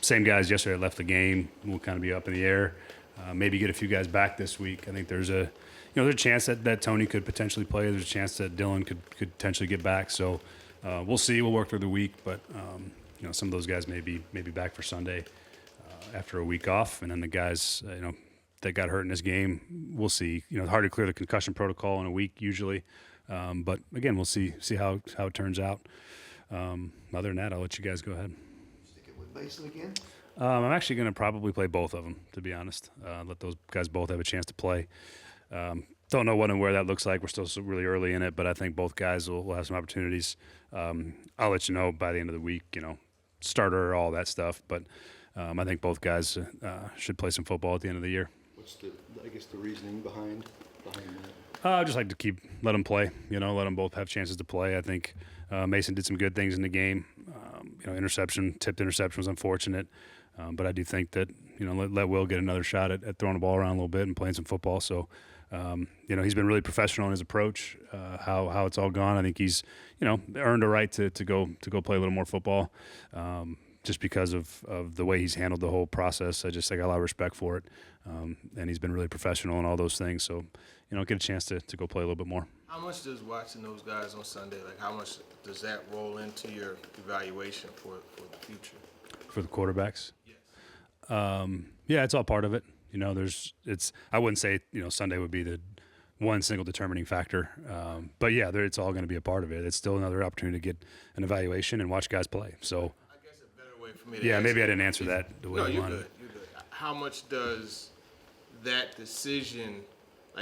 same guys yesterday left the game will kind of be up in the air. Maybe get a few guys back this week. I think there's a chance that Tony could potentially play. There's a chance that Dylan could potentially get back. So we'll see. We'll work through the week, but some of those guys may be back for Sunday after a week off, and then the guys that got hurt in this game, we'll see. Hard to clear the concussion protocol in a week usually, but again, we'll see how it turns out. Other than that, I'll let you guys go ahead. Stick it with Mason again? I'm actually going to probably play both of them, to be honest. Let those guys both have a chance to play. Don't know what and where that looks like. We're still so really early in it, but I think both guys will have some opportunities. I'll let you know by the end of the week, starter, all that stuff. But I think both guys should play some football at the end of the year. What's the reasoning behind that? I just like to let them play, let them both have chances to play. I think Mason did some good things in the game. Tipped interception was unfortunate. But I do think that, let Will get another shot at throwing the ball around a little bit and playing some football. So, he's been really professional in his approach, how it's all gone. I think he's, earned a right to go play a little more football, just because of the way he's handled the whole process. I got a lot of respect for it. And he's been really professional in all those things. So, get a chance to go play a little bit more. How much does watching those guys on Sunday, how much does that roll into your evaluation for the future? For the quarterbacks? Yes. Yeah, it's all part of it. I wouldn't say, Sunday would be the one single determining factor. But yeah, it's all going to be a part of it. It's still another opportunity to get an evaluation and watch guys play. So I guess a better way for me to maybe I didn't answer that the way you wanted. No, you're good. How much does that decision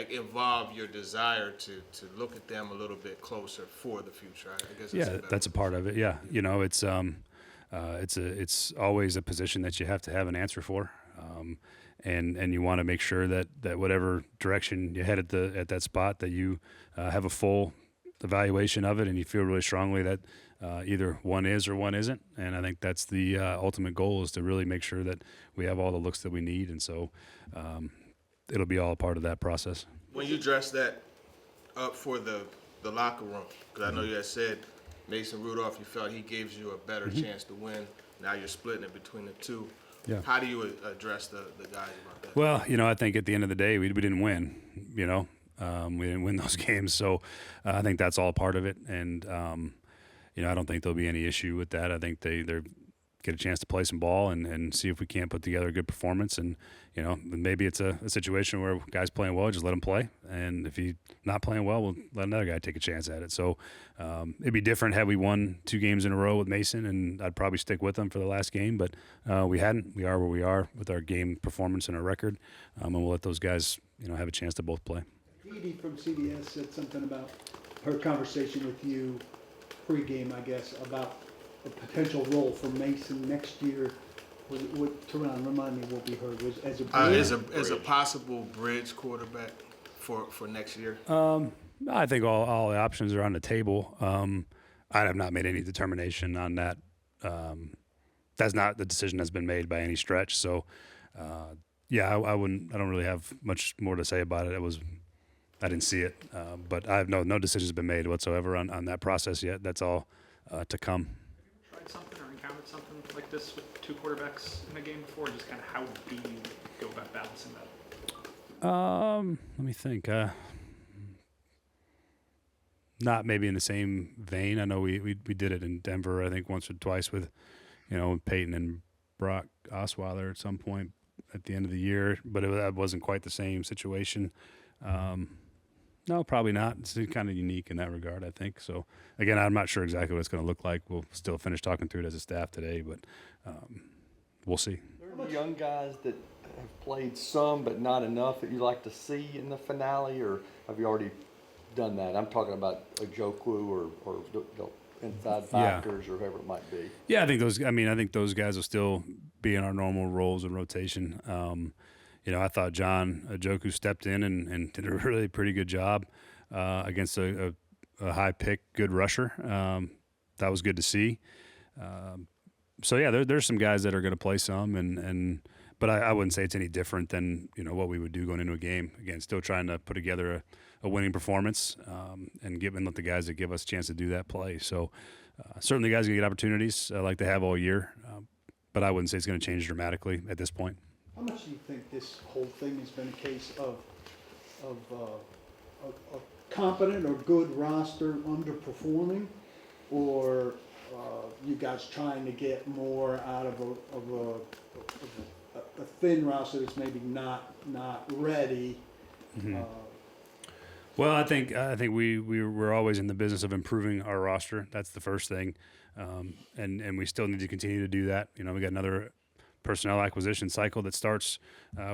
involve your desire to look at them a little bit closer for the future? I guess that's a part of it. Yeah, it's always a position that you have to have an answer for, and you want to make sure that whatever direction you head at that spot, that you have a full evaluation of it, and you feel really strongly that either one is or one isn't. And I think that's the ultimate goal, is to really make sure that we have all the looks that we need. And so it'll be all a part of that process. When you dress that up for the locker room, because I know you had said Mason Rudolph, you felt he gives you a better chance to win. Now you're splitting it between the two. Yeah. How do you address the guys about that? Well, I think at the end of the day, we didn't win. We didn't win those games, so I think that's all part of it. And I don't think there'll be any issue with that. I think they're get a chance to play some ball and see if we can't put together a good performance. And maybe it's a situation where guys playing well, just let him play. And if he's not playing well, we'll let another guy take a chance at it. So it'd be different had we won 2 games in a row with Mason, and I'd probably stick with him for the last game. But we hadn't. We are where we are with our game performance and our record, and we'll let those guys have a chance to both play. Edie from CBS said something about her conversation with you pre-game, I guess, about a potential role for Mason next year. Teron, remind me what we heard was as a bridge. As a possible bridge quarterback for next year. I think all the options are on the table. I have not made any determination on that. That's not the decision that's been made by any stretch. So, I wouldn't. I don't really have much more to say about it. I didn't see it, but I have no decisions been made whatsoever on that process yet. That's all to come. Tried something or encountered something like this with 2 quarterbacks in a game before? Just kind of how do you go about balancing that? Let me think. Not maybe in the same vein. I know we did it in Denver, I think once or twice with, Peyton and Brock Osweiler at some point at the end of the year, but that wasn't quite the same situation. No, probably not. It's kind of unique in that regard, I think. So, again, I'm not sure exactly what it's going to look like. We'll still finish talking through it as a staff today, but we'll see. There are young guys that have played some but not enough that you like to see in the finale, or have you already done that? I'm talking about a Joku or inside backers or whoever it might be. Yeah, I think those guys will still be in our normal roles and rotation. I thought John Joku stepped in and did a really pretty good job against a high pick, good rusher. That was good to see. There's some guys that are going to play some, but I wouldn't say it's any different than what we would do going into a game. Again, still trying to put together a winning performance and let the guys that give us a chance to do that play. So certainly guys can get opportunities like they have all year. but I wouldn't say it's going to change dramatically at this point. How much do you think this whole thing has been a case of a competent or good roster underperforming, or you guys trying to get more out of a thin roster that's maybe not ready? Well, I think we're always in the business of improving our roster. That's the first thing, and we still need to continue to do that. We got another personnel acquisition cycle that starts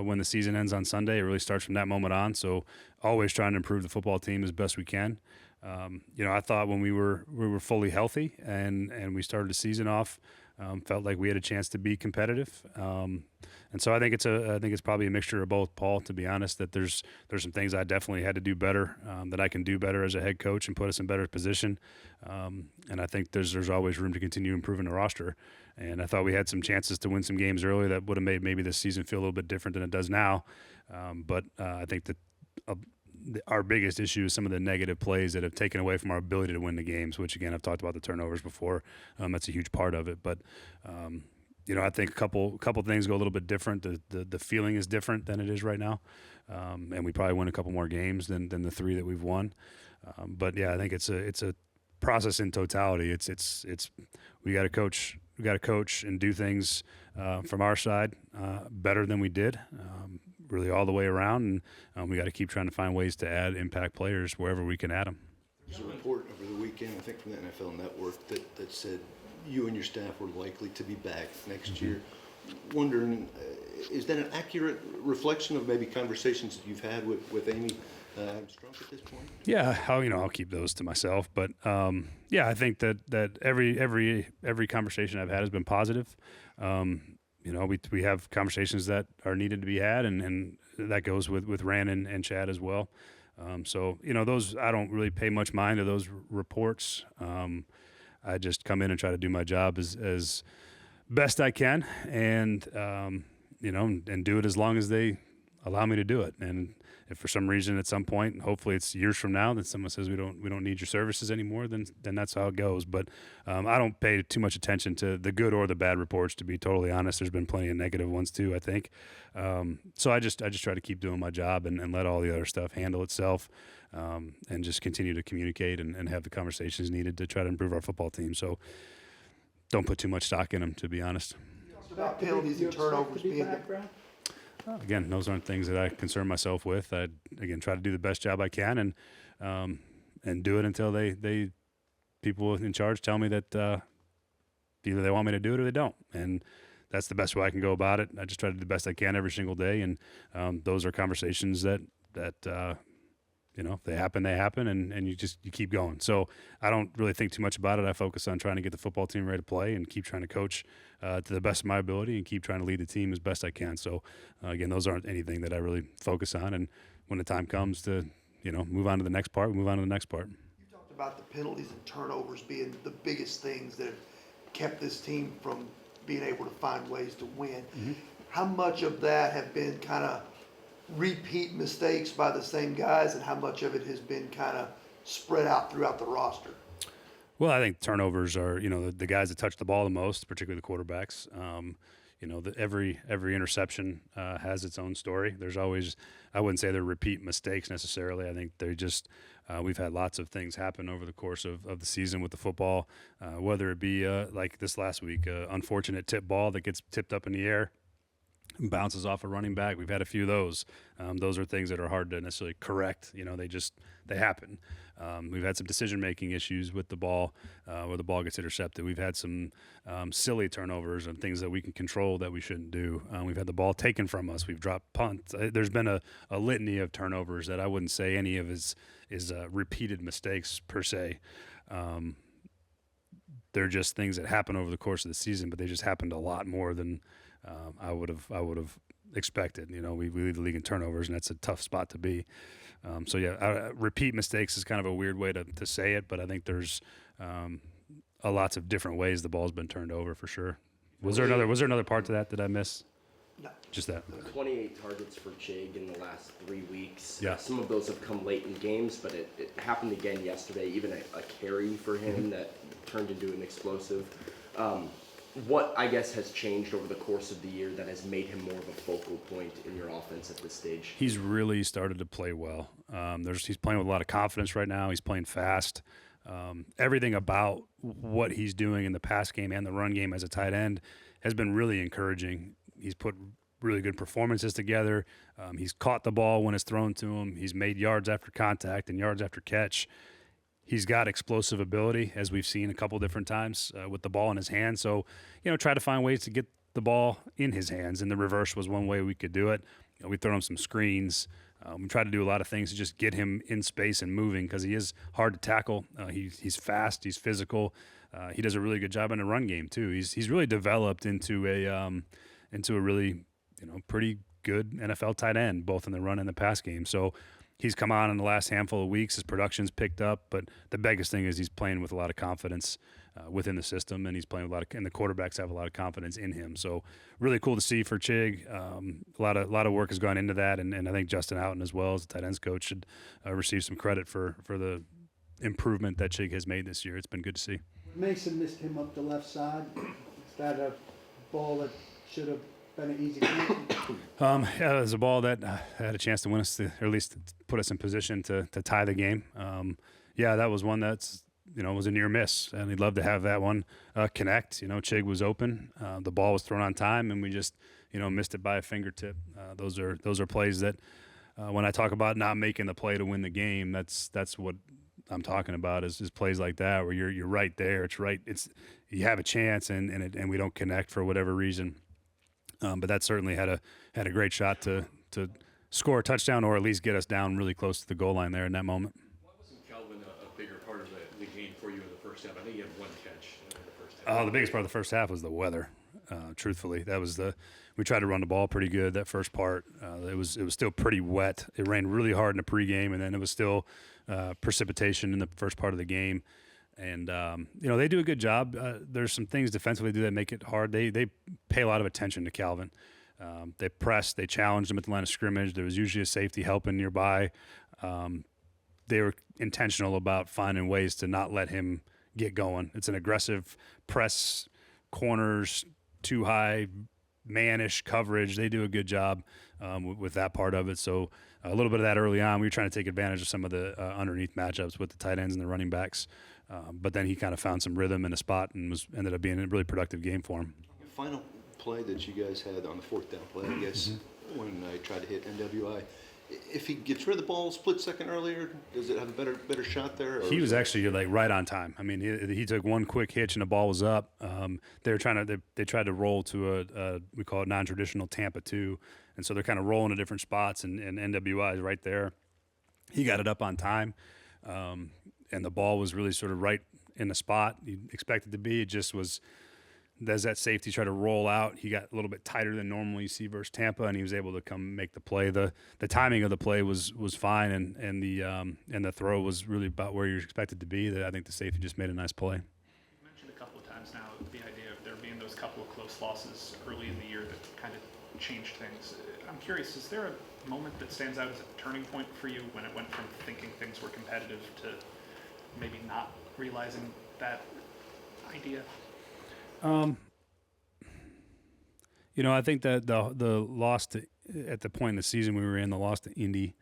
when the season ends on Sunday. It really starts from that moment on. So always trying to improve the football team as best we can. I thought when we were fully healthy and we started the season off, felt like we had a chance to be competitive. And so I think it's probably a mixture of both, Paul, to be honest. That there's some things I definitely had to do better, that I can do better as a head coach and put us in better position. And I think there's always room to continue improving the roster. And I thought we had some chances to win some games earlier that would have made maybe this season feel a little bit different than it does now. But I think that our biggest issue is some of the negative plays that have taken away from our ability to win the games, which, again, I've talked about the turnovers before. That's a huge part of it. But, I think a couple things go a little bit different. The feeling is different than it is right now. And we probably win a couple more games than the 3 that we've won. But, yeah, I think it's a process in totality. It's we got to coach and do things from our side better than we did, really all the way around, and we got to keep trying to find ways to add impact players wherever we can add them. There's a report over the weekend, I think from the NFL Network, that said you and your staff were likely to be back next year. Wondering, is that an accurate reflection of maybe conversations that you've had with Amy Armstrong at this point? Yeah, I'll keep those to myself, but I think that every conversation I've had has been positive. We have conversations that are needed to be had, and that goes with Ran and Chad as well. Those, I don't really pay much mind to those reports. I just come in and try to do my job as best I can, and and do it as long as they allow me to do it. And if for some reason at some point, hopefully it's years from now, that someone says we don't need your services anymore, then that's how it goes. But I don't pay too much attention to the good or the bad reports, to be totally honest. There's been plenty of negative ones too, I think. So I just try to keep doing my job and let all the other stuff handle itself, and just continue to communicate and have the conversations needed to try to improve our football team. So don't put too much stock in them, to be honest. About penalties and turnovers being Again, those aren't things that I concern myself with. I, again, try to do the best job I can and do it until they people in charge tell me that either they want me to do it or they don't. And that's the best way I can go about it. I just try to do the best I can every single day. And those are conversations that if they happen, and you keep going. So I don't really think too much about it. I focus on trying to get the football team ready to play and keep trying to coach to the best of my ability and keep trying to lead the team as best I can. So again, those aren't anything that I really focus on. And when the time comes to, move on to the next part, we move on to the next part. You talked about the penalties and turnovers being the biggest things that have kept this team from being able to find ways to win. Mm-hmm. How much of that have been kind of repeat mistakes by the same guys, and how much of it has been kind of spread out throughout the roster? Well, I think turnovers are, the guys that touch the ball the most, particularly the quarterbacks. Every interception has its own story. There's always, I wouldn't say they're repeat mistakes necessarily. I think they're just, we've had lots of things happen over the course of the season with the football, whether it be like this last week, unfortunate tip ball that gets tipped up in the air, bounces off a running back. We've had a few of those. Those are things that are hard to necessarily correct. They happen. We've had some decision-making issues with the ball, where the ball gets intercepted. We've had some silly turnovers and things that we can control that we shouldn't do. We've had the ball taken from us. We've dropped punts. There's been a litany of turnovers that I wouldn't say any of is repeated mistakes per se. They're just things that happen over the course of the season, but they just happened a lot more than I would have expected. We lead the league in turnovers, and that's a tough spot to be. Repeat mistakes is kind of a weird way to say it, but I think there's lots of different ways the ball's been turned over for sure. Was there another part to that I miss? No. Just that. 28 targets for Chig in the last 3 weeks. Yeah. Some of those have come late in games, but it happened again yesterday. Even a carry for him that turned into an explosive. what I guess has changed over the course of the year that has made him more of a focal point in your offense at this stage? He's really started to play well. He's playing with a lot of confidence right now. He's playing fast. Everything about what he's doing in the pass game and the run game as a tight end has been really encouraging. He's put really good performances together. He's caught the ball when it's thrown to him. He's made yards after contact and yards after catch. He's got explosive ability, as we've seen a couple different times with the ball in his hand. So, try to find ways to get the ball in his hands. And the reverse was one way we could do it. We throw him some screens. We try to do a lot of things to just get him in space and moving because he is hard to tackle. He's fast. He's physical. He does a really good job in the run game too. He's really developed into a really pretty good NFL tight end, both in the run and the pass game. So he's come on in the last handful of weeks. His production's picked up, but the biggest thing is he's playing with a lot of confidence within the system, and he's playing with and the quarterbacks have a lot of confidence in him. So really cool to see for Chig. A lot of work has gone into that, and I think Justin Houghton as well as the tight ends coach should receive some credit for the improvement that Chig has made this year. It's been good to see. Mason missed him up the left side. Is that a ball that should have been an easy catch? Yeah, it was a ball that had a chance to win us, or at least put us in position to tie the game. Yeah, that was one that's was a near miss, and he'd love to have that one connect. Chig was open, the ball was thrown on time, and we just missed it by a fingertip. Those are plays that when I talk about not making the play to win the game, that's what I'm talking about is plays like that where you're right there. You have a chance and we don't connect for whatever reason. But that certainly had a great shot to score a touchdown or at least get us down really close to the goal line there in that moment. Why wasn't Calvin a bigger part of the game for you in the first half? I think he had one catch in the first half. The biggest part of the first half was the weather. Truthfully, we tried to run the ball pretty good that first part. It was still pretty wet. It rained really hard in the pregame, and then it was still precipitation in the first part of the game. And they do a good job. There's some things defensively do that make it hard. They pay a lot of attention to Calvin. They pressed, they challenged him at the line of scrimmage. There was usually a safety helping nearby. They were intentional about finding ways to not let him get going. It's an aggressive press, corners, too high, man-ish coverage. They do a good job with that part of it. So a little bit of that early on. We were trying to take advantage of some of the underneath matchups with the tight ends and the running backs. But then he kind of found some rhythm in a spot and ended up being a really productive game for him. Final play that you guys had on the fourth down play, I guess, when I tried to hit NWI. If he gets rid of the ball a split second earlier, does it have a better shot there? He was actually right on time. I mean, he took one quick hitch and the ball was up. They tried to roll to a we call it non-traditional Tampa 2, and so they're kind of rolling to different spots, and NWI is right there. He got it up on time, and the ball was really sort of right in the spot you expect it to be. It just was. As that safety tried to roll out, he got a little bit tighter than normal you see versus Tampa, and he was able to come make the play. The timing of the play was fine, and the throw was really about where you're expected to be. I think the safety just made a nice play. You mentioned a couple of times now the idea of there being those couple of close losses early in the year that kind of changed things. I'm curious, is there a moment that stands out as a turning point for you when it went from thinking things were competitive to maybe not realizing that idea? I think that the loss at the point in the season we were in, the loss to Indy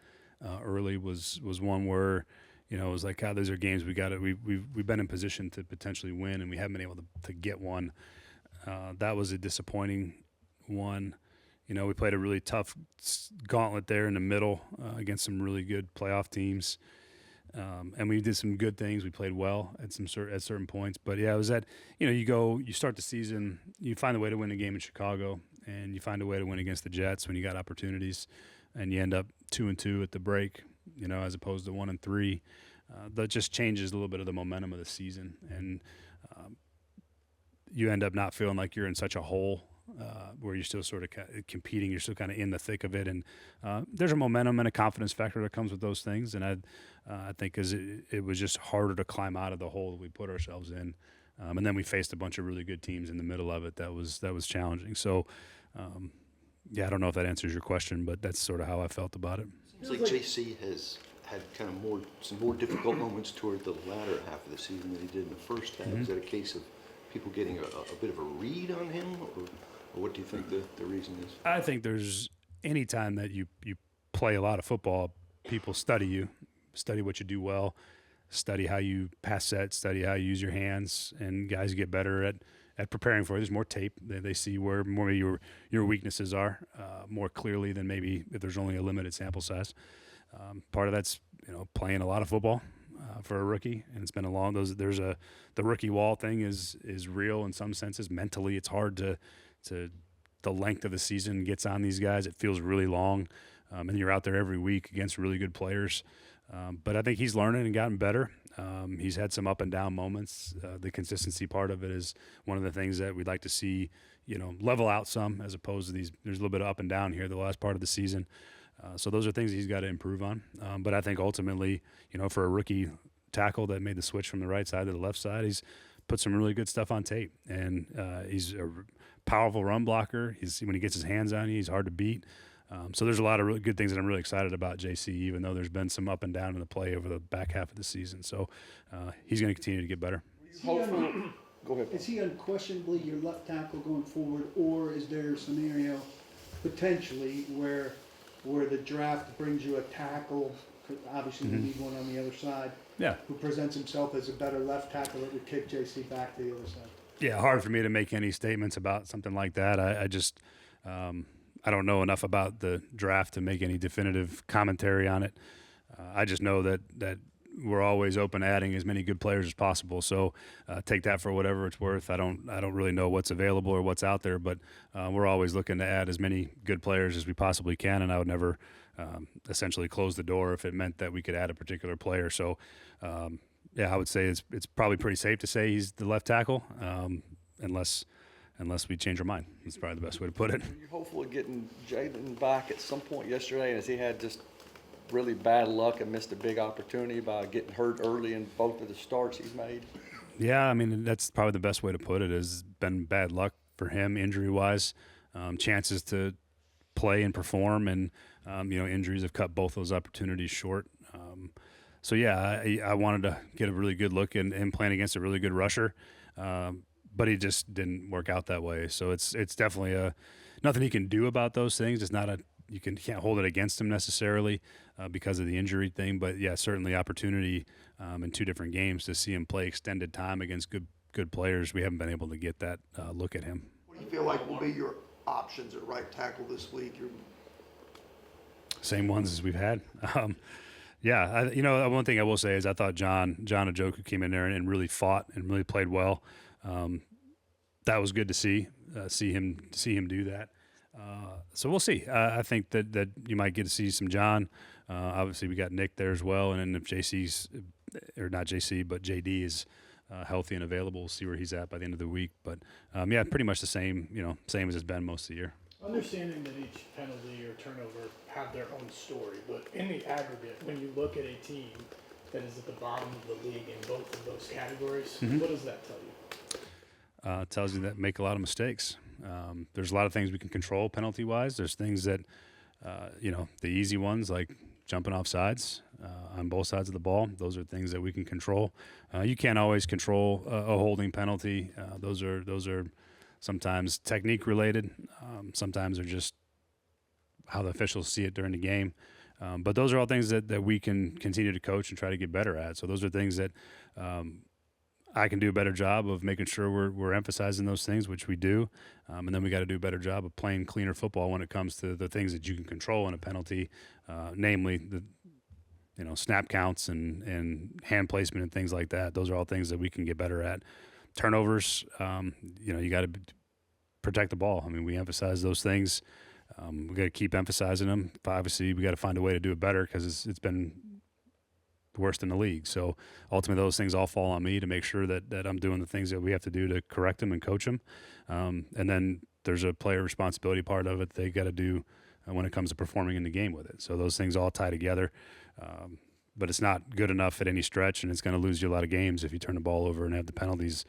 early was one where it was like, God, those are games we've been in position to potentially win, and we haven't been able to get one. That was a disappointing one. We played a really tough gauntlet there in the middle against some really good playoff teams. And we did some good things. We played well at certain points. But yeah, it was that, you start the season, you find a way to win a game in Chicago, and you find a way to win against the Jets when you got opportunities, and you end up 2-2 at the break, as opposed to 1-3. That just changes a little bit of the momentum of the season. And you end up not feeling like you're in such a hole where you're still sort of competing, you're still kind of in the thick of it, and there's a momentum and a confidence factor that comes with those things. And I think it was just harder to climb out of the hole that we put ourselves in, and then we faced a bunch of really good teams in the middle of it. That was challenging. So, I don't know if that answers your question, but that's sort of how I felt about it. Seems like JC has had kind of some more difficult moments toward the latter half of the season than he did in the first half. Is that a case of people getting a bit of a read on him, or what do you think the reason is? I think there's any time that you play a lot of football, people study you, study what you do well, study how you pass set, study how you use your hands, and guys get better at preparing for it. There's more tape. They see where more your weaknesses are more clearly than maybe if there's only a limited sample size. Part of that's playing a lot of football for a rookie, and it's been a long. The rookie wall thing is real in some senses. Mentally, it's hard to the length of the season gets on these guys. It feels really long, and you're out there every week against really good players. But I think he's learning and gotten better. He's had some up and down moments. The consistency part of it is one of the things that we'd like to see, level out some as opposed to these. There's a little bit of up and down here the last part of the season. So those are things he's got to improve on. But I think ultimately, for a rookie tackle that made the switch from the right side to the left side, he's put some really good stuff on tape. And he's a powerful run blocker. When he gets his hands on you, he's hard to beat. So there's a lot of really good things that I'm really excited about JC, even though there's been some up and down in the play over the back half of the season. So he's going to continue to get better. Go ahead. Is he unquestionably your left tackle going forward, or is there a scenario potentially where the draft brings you a tackle, obviously we need one on the other side, Yeah. who presents himself as a better left tackle that would kick JC back to the other side? Yeah, hard for me to make any statements about something like that. I just I don't know enough about the draft to make any definitive commentary on it. I just know that we're always open to adding as many good players as possible. So take that for whatever it's worth. I don't really know what's available or what's out there, but we're always looking to add as many good players as we possibly can. And I would never essentially close the door if it meant that we could add a particular player. So yeah, I would say it's probably pretty safe to say he's the left tackle, unless we change our mind. That's probably the best way to put it. You're hopeful of getting Jalen back at some point yesterday, as he had just really bad luck and missed a big opportunity by getting hurt early in both of the starts he's made. Yeah, I mean, that's probably the best way to put it. Has been bad luck for him injury-wise. Chances to play and perform, and injuries have cut both those opportunities short. So yeah, I wanted to get a really good look and playing against a really good rusher, but he just didn't work out that way. So it's definitely nothing he can do about those things. It's not you can't hold it against him necessarily because of the injury thing. But yeah, certainly opportunity in two different games to see him play extended time against good players. We haven't been able to get that look at him. What do you feel like will be your options at right tackle this week? Same ones as we've had. Yeah, one thing I will say is I thought John Njoku came in there and really fought and really played well. That was good to see him do that. So we'll see. I think that you might get to see some John. Obviously, we got Nick there as well, and then if JC's or not JC, but JD is healthy and available, we'll see where he's at by the end of the week. But yeah, pretty much the same as it's been most of the year. Understanding that each penalty or turnover have their own story, but in the aggregate, when you look at a team that is at the bottom of the league in both of those categories, what does that tell you? It tells you that make a lot of mistakes. There's a lot of things we can control penalty-wise. There's things that, the easy ones like jumping off sides on both sides of the ball. Those are things that we can control. You can't always control a holding penalty. Those are sometimes technique related. Sometimes they're just how the officials see it during the game. But those are all things that we can continue to coach and try to get better at. So those are things that I can do a better job of making sure we're emphasizing those things, which we do. And then we got to do a better job of playing cleaner football when it comes to the things that you can control in a penalty, namely the snap counts and hand placement and things like that. Those are all things that we can get better at. Turnovers, you got to protect the ball. I mean, we emphasize those things. We got to keep emphasizing them. Obviously, we got to find a way to do it better because it's been worst in the league. So ultimately, those things all fall on me to make sure that I'm doing the things that we have to do to correct them and coach them. And then there's a player responsibility part of it they got to do when it comes to performing in the game with it. So those things all tie together. But it's not good enough at any stretch, and it's going to lose you a lot of games if you turn the ball over and have the penalties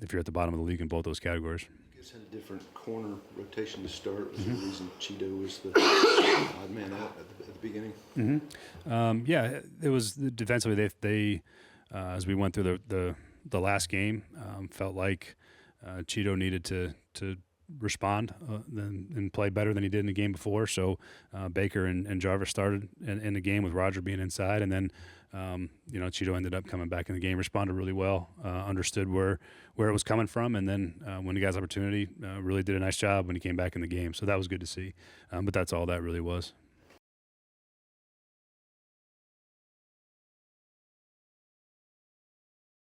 if you're at the bottom of the league in both those categories. You guys had a different corner rotation to start. Was there a reason Cheeto was the odd man out at the beginning? Yeah, it was defensively. They as we went through the last game, felt like Cheeto needed to respond and play better than he did in the game before. So Baker and Jarvis started in the game with Roger being inside, and then Cheeto ended up coming back in the game, responded really well, understood where it was coming from, and then when he got his opportunity, really did a nice job when he came back in the game. So that was good to see. But that's all that really was.